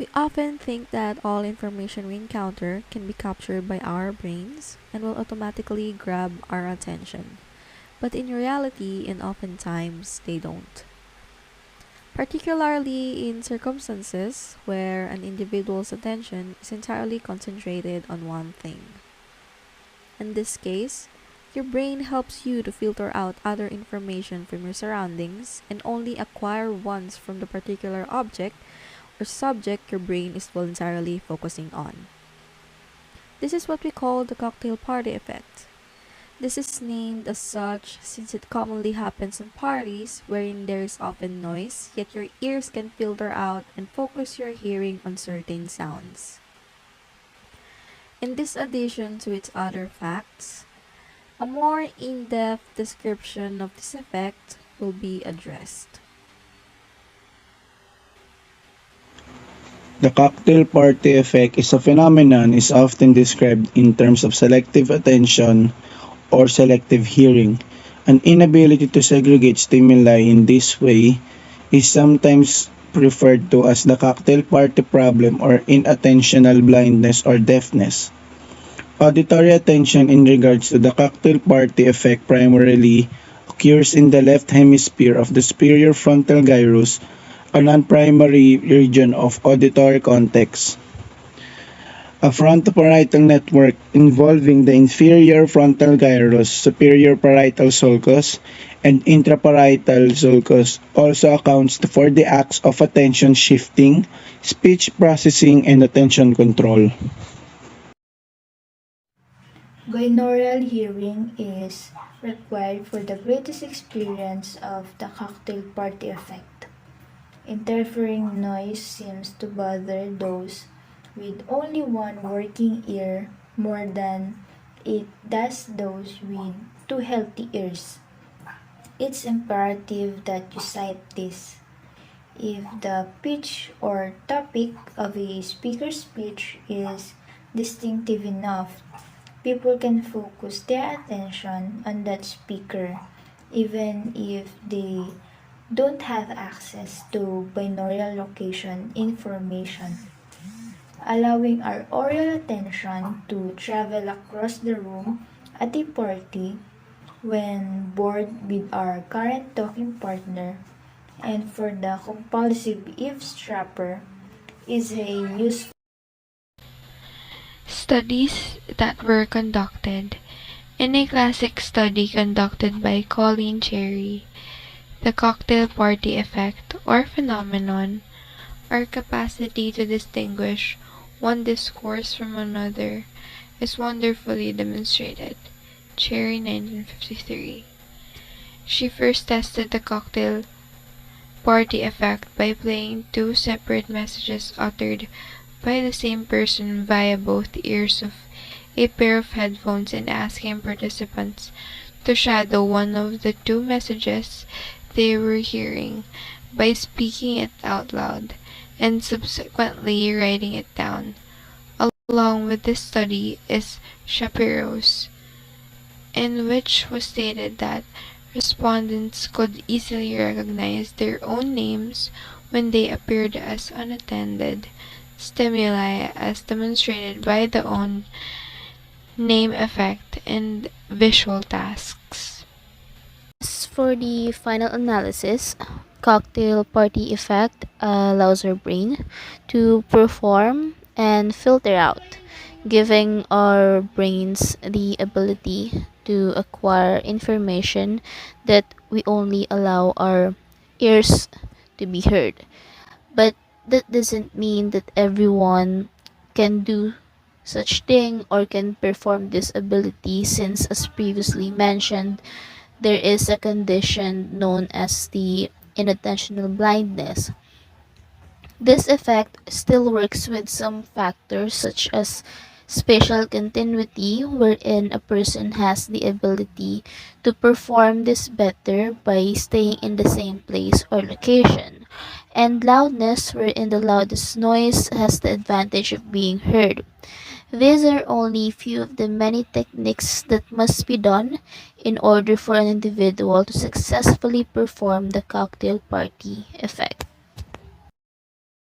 We often think that all information we encounter can be captured by our brains and will automatically grab our attention. But in reality, and oftentimes, they don't. Particularly in circumstances where an individual's attention is entirely concentrated on one thing. In this case, your brain helps you to filter out other information from your surroundings and only acquire ones from the particular object or subject your brain is voluntarily focusing on. This is what we call the cocktail party effect. This is named as such since it commonly happens in parties wherein there is often noise, yet your ears can filter out and focus your hearing on certain sounds. In this addition to its other facts, a more in-depth description of this effect will be addressed. The cocktail party effect is a phenomenon is often described in terms of selective attention or selective hearing. An inability to segregate stimuli in this way is sometimes referred to as the cocktail party problem or inattentional blindness or deafness. Auditory attention in regards to the cocktail party effect primarily occurs in the left hemisphere of the superior frontal gyrus, a non-primary region of auditory cortex. A frontoparietal network involving the inferior frontal gyrus, superior parietal sulcus, and intraparietal sulcus also accounts for the acts of attention shifting, speech processing, and attention control. Binaural hearing is required for the greatest experience of the cocktail party effect. Interfering noise seems to bother those with only one working ear more than it does those with two healthy ears. It's imperative that you cite this. If the pitch or topic of a speaker's speech is distinctive enough, people can focus their attention on that speaker even if they don't have access to binaural location information. Allowing our oral attention to travel across the room at a party when bored with our current talking partner and for the compulsive eavesdropper is a useful. Studies that were conducted. In a classic study conducted by Colleen Cherry, the cocktail party effect or phenomenon, our capacity to distinguish one discourse from another, is wonderfully demonstrated. Cherry, 1953. She first tested the cocktail party effect by playing two separate messages uttered by the same person via both ears of a pair of headphones and asking participants to shadow one of the two messages they were hearing by speaking it out loud and subsequently writing it down. Along with this study is Shapiro's, in which was stated that respondents could easily recognize their own names when they appeared as unattended stimuli as demonstrated by the own name effect and visual tasks. As for the final analysis, cocktail party effect allows our brain to perform and filter out, giving our brains the ability to acquire information that we only allow our ears to be heard. But that doesn't mean that everyone can do such thing or can perform this ability, since as previously mentioned, there is a condition known as the inattentional blindness. This effect still works with some factors such as spatial continuity, wherein a person has the ability to perform this better by staying in the same place or location, and loudness, wherein the loudest noise has the advantage of being heard. These are only few of the many techniques that must be done in order for an individual to successfully perform the cocktail party effect.